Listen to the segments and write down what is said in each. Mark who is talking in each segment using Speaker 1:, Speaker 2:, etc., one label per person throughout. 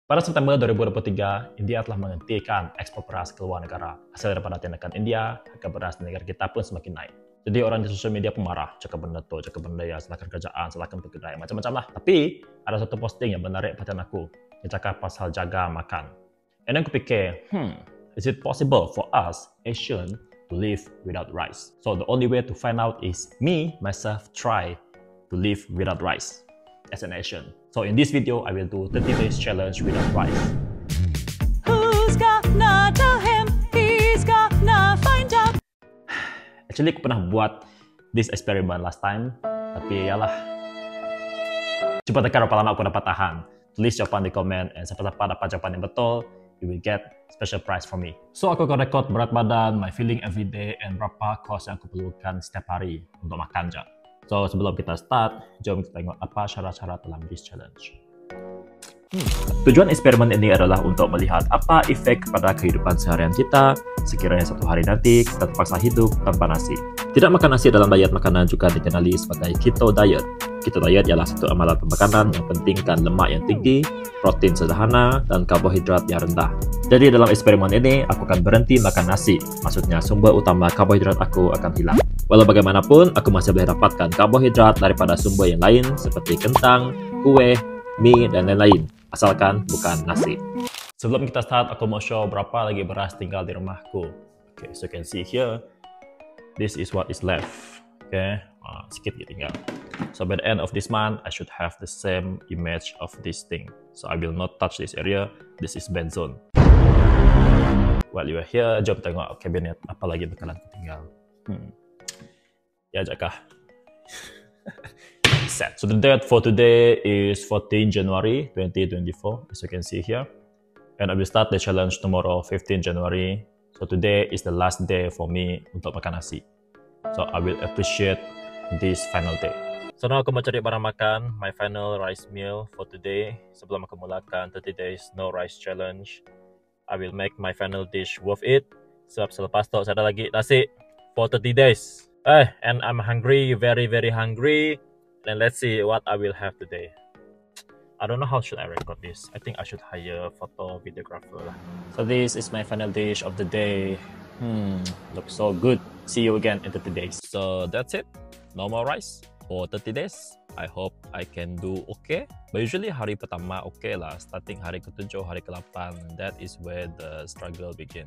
Speaker 1: Pada September 2023, India telah menghentikan ekspor beras ke luar negara. Hasil daripada tindakan India, harga beras di negara kita pun semakin naik. Jadi orang di sosial media pun marah, cakap benda tu, cakap benda ya, salahkan kerjaan, salahkan kedai, macam-macam lah. Tapi ada satu posting yang menarik perhatian aku, yang cakap pasal jaga makan. And then aku fikir, is it possible for us, Asian, to live without rice? So the only way to find out is me, myself, try to live without rice as an Asian. So in this video, I will do 30 days challenge without rice.
Speaker 2: Who's gonna tell him he's gonna find out?
Speaker 1: Actually, aku pernah buat this experiment last time, tapi yalah. Cuba tekan berapa lama aku dapat tahan. Tulis jawapan di komen, dan siapa-siapa dapat jawapan yang betul, you will get special prize from me. So aku akan record berat badan, my feeling every day, and berapa cost yang aku perlukan setiap hari untuk makan je. So sebelum kita start, jom kita tengok apa syarat-syarat dalam this challenge. Tujuan eksperimen ini adalah untuk melihat apa efek pada kehidupan seharian kita sekiranya satu hari nanti kita terpaksa hidup tanpa nasi. Tidak makan nasi dalam diet makanan juga dikenali sebagai keto diet. Keto diet ialah satu amalan pemakanan yang pentingkan lemak yang tinggi, protein sederhana, dan karbohidrat yang rendah. Jadi dalam eksperimen ini, aku akan berhenti makan nasi. Maksudnya sumber utama karbohidrat aku akan hilang. Walau bagaimanapun, aku masih boleh dapatkan karbohidrat daripada sumber yang lain seperti kentang, kue, mie, dan lain-lain. Asalkan bukan nasi. Sebelum kita start, aku mau show berapa lagi beras tinggal di rumahku. Okay, so you can see here, this is what is left. Okay, sedikit tinggal. So by the end of this month, I should have the same image of this thing. So I will not touch this area. This is bad zone. While you are here, jom tengok kabinet apa lagi bakalan tinggal. Ya jakah. Set. So the date for today is 14 January 2024, as you can see here. And I will start the challenge tomorrow, 15 January. So today is the last day for me untuk makan nasi. So I will appreciate this final day. So now aku mau cari barang makan, my final rice meal for today. Sebelum aku mulakan 30 days no rice challenge, I will make my final dish worth it. Sebab selepas tu ada lagi nasi for 30 days. And I'm hungry, very hungry. And let's see what I will have today. I don't know how should I record this. I think I should hire a photo videographer lah. So this is my final dish of the day. Looks so good. See you again in 30 days. So that's it. No more rice for 30 days. I hope I can do okay. But usually hari pertama okay lah. Starting hari ke-7, hari ke-8, that is where the struggle begin.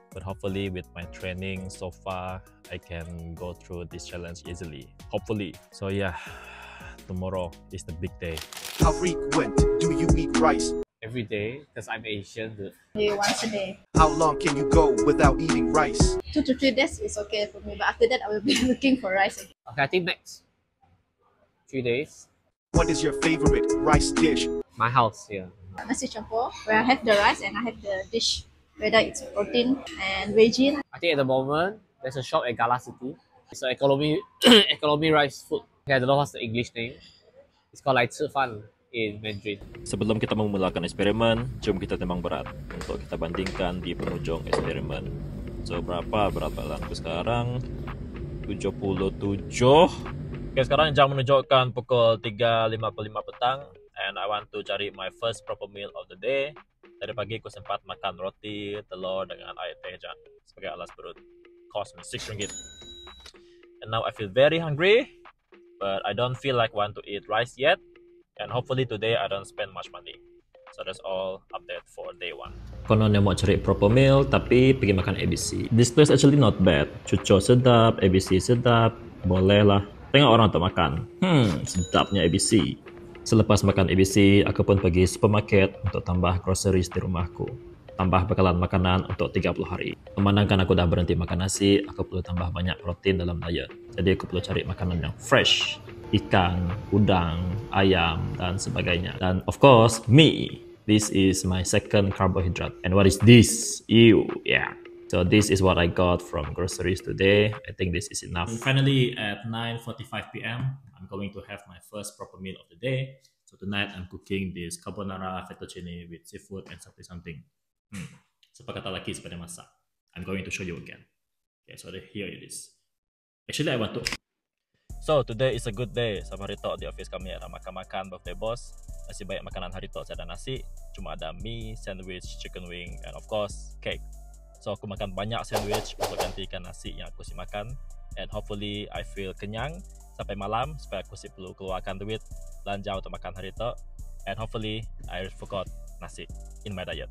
Speaker 1: But hopefully with my training so far, I can go through this challenge easily. Hopefully. So yeah, tomorrow is the big day.
Speaker 3: How frequent do you eat rice?
Speaker 4: Every day, because I'm Asian.
Speaker 5: Maybe once a day.
Speaker 3: How long can you go without eating rice?
Speaker 5: 2 to 3 days is okay for me, but after that I will be looking for rice again.
Speaker 4: Okay, I think max 3 days.
Speaker 3: What is your favorite rice dish?
Speaker 4: My house here.
Speaker 5: Nasi campur, where I have the rice and I have the dish, whether it's protein and veggie.
Speaker 4: I think at the moment there's a shop at Gala City. It's an economy economy rice food. Okay, I don't know what's the English name. It's called like 吃饭 in Mandarin.
Speaker 1: Sebelum kita memulakan eksperimen, jom kita timbang berat untuk kita bandingkan di penghujung eksperimen. So berapa berat badanku sekarang? 77. Okay, sekarang jam menunjukkan pukul 3.55 petang, and I want to cari my first proper meal of the day. Tadi pagi aku sempat makan roti, telur dengan air teh sebagai alas perut. Cost me 6 ringgit. And now I feel very hungry, but I don't feel like want to eat rice yet. And hopefully today I don't spend much money. So that's all update for day 1. Kononnya mau cari proper meal, tapi pergi makan ABC. This place actually not bad. Cuco sedap, ABC sedap, boleh lah. Tengok orang untuk makan. Sedapnya ABC. Selepas makan ABC, aku pun pergi supermarket untuk tambah groceries di rumahku. Tambah bekalan makanan untuk 30 hari. Memandangkan aku dah berhenti makan nasi, aku perlu tambah banyak protein dalam diet. Jadi aku perlu cari makanan yang fresh. Ikan, udang, ayam, dan sebagainya. Dan of course, mie. This is my second carbohydrate. And what is this? Ew, yeah. So this is what I got from groceries today. I think this is enough. And finally, at 9:45 p.m., I'm going to have my first proper meal of the day. So tonight, I'm cooking this carbonara fettuccine with seafood and something. Sepakat lagi sepeda masak. I'm going to show you again. Okay, so here it is. Actually, I want to... So today is a good day. Sama hari tok di office kami ada makan-makan birthday boss. Masih banyak makanan hari tok, ada nasi, cuma ada mie, sandwich, chicken wing, and of course cake. So aku makan banyak sandwich untuk gantikan nasi yang aku si makan. And hopefully I feel kenyang sampai malam supaya aku si perlu keluarkan duit belanja untuk makan hari tok. And hopefully I forgot nasi in my diet.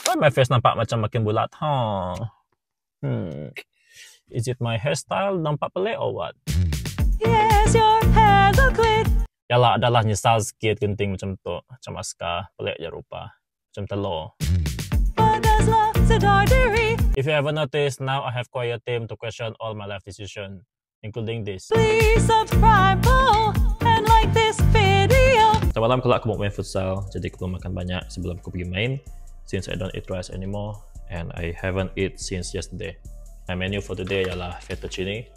Speaker 1: Why my face nampak macam makin bulat? Is it my hairstyle nampak pelik or what?
Speaker 2: Yes, your hair look lit.
Speaker 1: Yalah, adalah nyesal sikit genting macam tu. Macam askar, pelik je rupa. Macam telur.
Speaker 2: But there's lots of artery.
Speaker 1: If you ever noticed, now I have quite a team to question all my life decisions, including this.
Speaker 2: Please subscribe, and like this video.
Speaker 1: Semalam kalau aku mau main futsal, jadi aku belum makan banyak sebelum aku pergi main. Since I don't eat rice anymore, and I haven't eat since yesterday. My menu for today ialah fettuccine.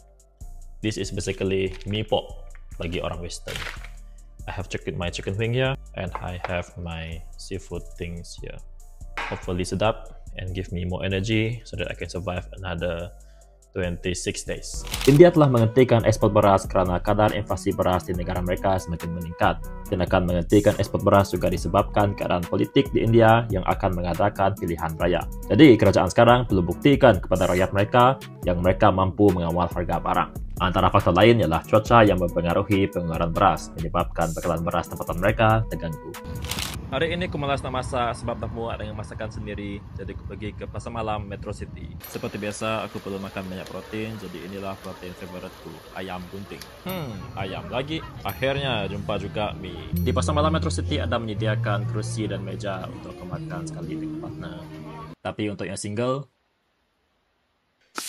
Speaker 1: This is basically mee pok bagi orang Western. I have my chicken wing here, and I have my seafood things here. Hopefully sedap and give me more energy so that I can survive another 26 days. India telah menghentikan ekspor beras karena kadar inflasi beras di negara mereka semakin meningkat. Dan akan menghentikan ekspor beras juga disebabkan keadaan politik di India yang akan mengadakan pilihan raya. Jadi kerajaan sekarang perlu buktikan kepada rakyat mereka yang mereka mampu mengawal harga barang. Antara faktor lain ialah cuaca yang mempengaruhi pengeluaran beras, menyebabkan bekalan beras tempatan mereka terganggu. Hari ini aku malas nak masak sebab dah muak dengan masakan sendiri, jadi aku pergi ke pasar malam Metro City. Seperti biasa, aku perlu makan banyak protein, jadi inilah protein favoritku, ayam bunting. Ayam lagi. Akhirnya jumpa juga mie. Di pasar malam Metro City ada menyediakan kerusi dan meja untuk kau makan sekali dengan partner. Tapi untuk yang single,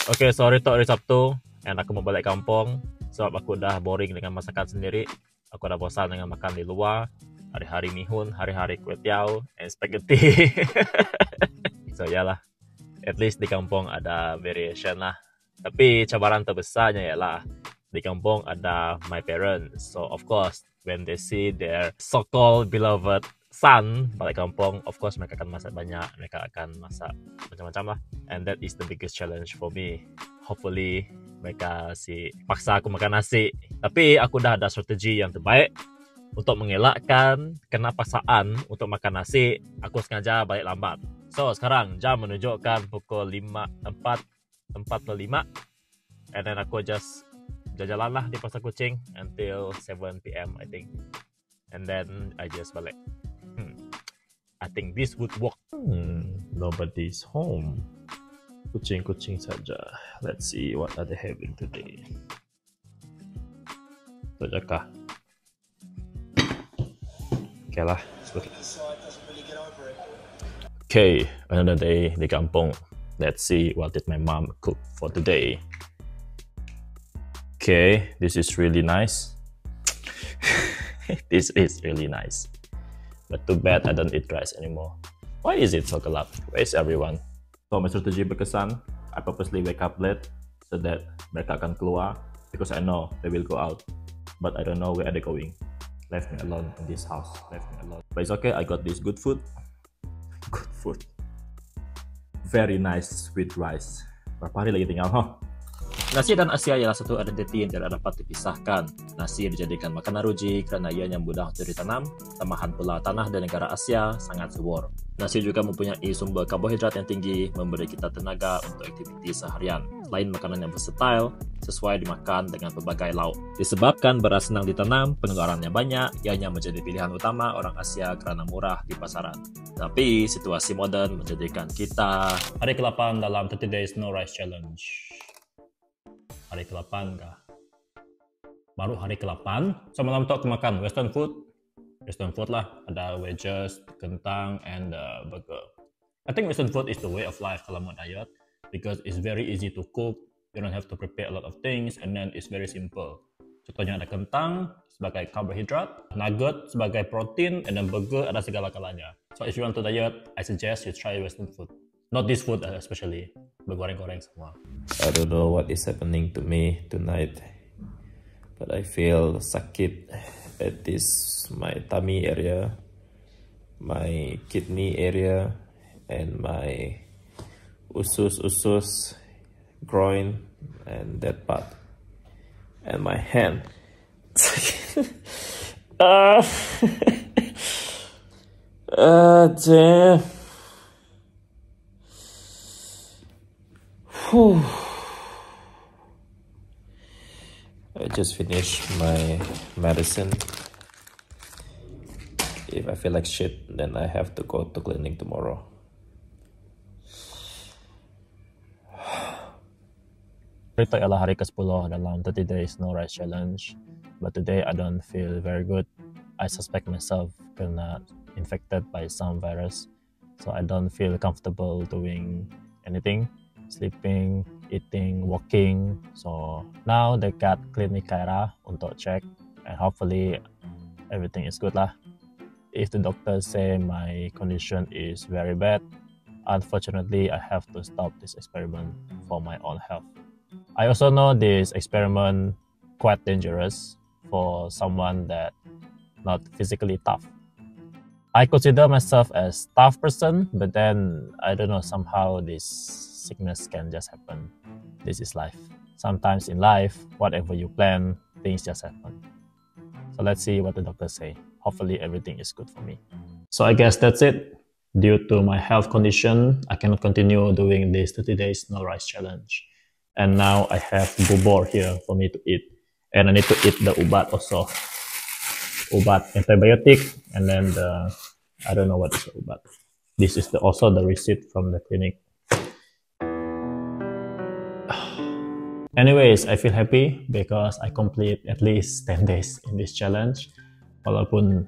Speaker 1: okay, sorry tok hari Sabtu, and aku mau balik kampung sebab aku dah boring dengan masakan sendiri. Aku dah bosan dengan makan di luar. Hari-hari mihun, hari-hari kuih tiaw, and spaghetti. So yalah, at least di kampung ada variation lah. Tapi cabaran terbesarnya ialah di kampung ada my parents. So of course, when they see their so-called beloved son balik kampung, of course mereka akan masak banyak. Mereka akan masak macam-macam lah. And that is the biggest challenge for me. Hopefully mereka paksa aku makan nasi. Tapi aku dah ada strategi yang terbaik. Untuk mengelakkan kena paksaan untuk makan nasi, aku sengaja balik lambat. So sekarang jam menunjukkan pukul 4:45, and then aku just jalan lah di Pasar Kucing until 7 PM I think, and then I just balik. I think this would work. Nobody's home. Kucing-kucing saja. Let's see what are they having today. Sajakah? Okay lah, okay, another day di kampung. Let's see what did my mom cook for today. Okay, this is really nice. This is really nice. But too bad I don't eat rice anymore. Why is it so gelap? Where is everyone? So my strategy berkesan. I purposely wake up late so that mereka akan keluar because I know they will go out, but I don't know where they're going. Left me alone in this house. Left me alone. But it's okay. I got this good food. Good food. Very nice sweet rice. Berapa hari lagi tinggal, huh? Nasi dan Asia ialah satu identiti yang tidak dapat dipisahkan. Nasi dijadikan makanan ruji kerana ianya mudah untuk ditanam. Tambahan pula tanah dan negara Asia sangat subur. Nasi juga mempunyai sumber karbohidrat yang tinggi, memberi kita tenaga untuk aktiviti seharian. Selain makanan yang versatile, sesuai dimakan dengan pelbagai lauk. Disebabkan beras senang ditanam, pengeluarannya banyak, ianya menjadi pilihan utama orang Asia kerana murah di pasaran. Tapi situasi moden menjadikan kita hari ke-8 dalam 30 Days No Rice Challenge. Hari ke-8 kah? Baru hari ke-8? So malam tu aku makan Western food. Western food lah, ada wedges, kentang, and burger. I think Western food is the way of life kalau mau diet because it's very easy to cook. You don't have to prepare a lot of things, and then it's very simple. Contohnya ada kentang sebagai karbohidrat, nugget sebagai protein, and then burger ada segala-galanya. So if you want to diet, I suggest you try Western food. Not this food especially, bergoreng-goreng semua. I don't know what is happening to me tonight, but I feel sakit at my tummy area, my kidney area, and my usus, groin, and that part. and my hand. uh, damn. Whew. I just finished my medicine. If I feel like shit, then I have to go to clinic tomorrow. Ito adalah hari ke-10 dalam 30 days no rice challenge. But today I don't feel very good. I suspect myself kena infected by some virus. So I don't feel comfortable doing anything. Sleeping, eating, walking. So now they got Klinik Khaira untuk check. And hopefully everything is good lah. If the doctors say my condition is very bad, unfortunately I have to stop this experiment for my own health. I also know this experiment quite dangerous for someone that not physically tough. I consider myself as tough person, but then I don't know, somehow this sickness can just happen. This is life. Sometimes in life, whatever you plan, things just happen. So let's see what the doctors say. Hopefully everything is good for me. So I guess that's it. Due to my health condition, I cannot continue doing this 30 days no rice challenge. And now I have bubur here for me to eat. And I need to eat the ubat also. Ubat antibiotic, and then I don't know what is the ubat. This is also the receipt from the clinic. Anyways, I feel happy because I complete at least 10 days in this challenge. Walaupun,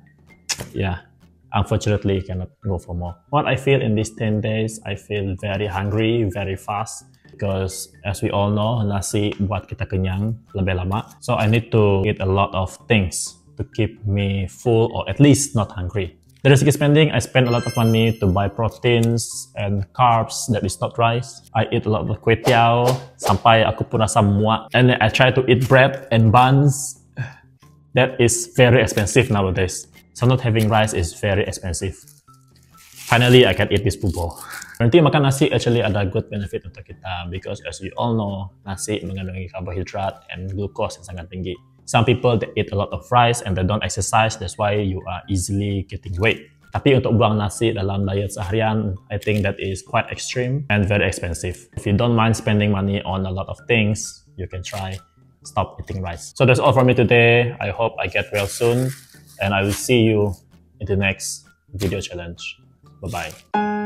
Speaker 1: yeah, unfortunately cannot go for more. What I feel in these 10 days, I feel very hungry, very fast. Because as we all know, nasi buat kita kenyang lebih lama. So I need to eat a lot of things to keep me full or at least not hungry. Dari segi spending, I spend a lot of money to buy proteins and carbs that is not rice. I eat a lot of kway teow sampai aku pun rasa muak. And then I try to eat bread and buns. That is very expensive nowadays. So not having rice is very expensive. Finally, I can eat this bubur. Nanti makan nasi actually ada good benefit untuk kita because as we all know, nasi mengandungi karbohidrat and glucose yang sangat tinggi. Some people they eat a lot of rice and they don't exercise, that's why you are easily getting weight. Tapi untuk buang nasi dalam diet seharian, I think that is quite extreme and very expensive. If you don't mind spending money on a lot of things, you can try stop eating rice. So that's all from me today. I hope I get well soon and I will see you in the next video challenge. Bye-bye.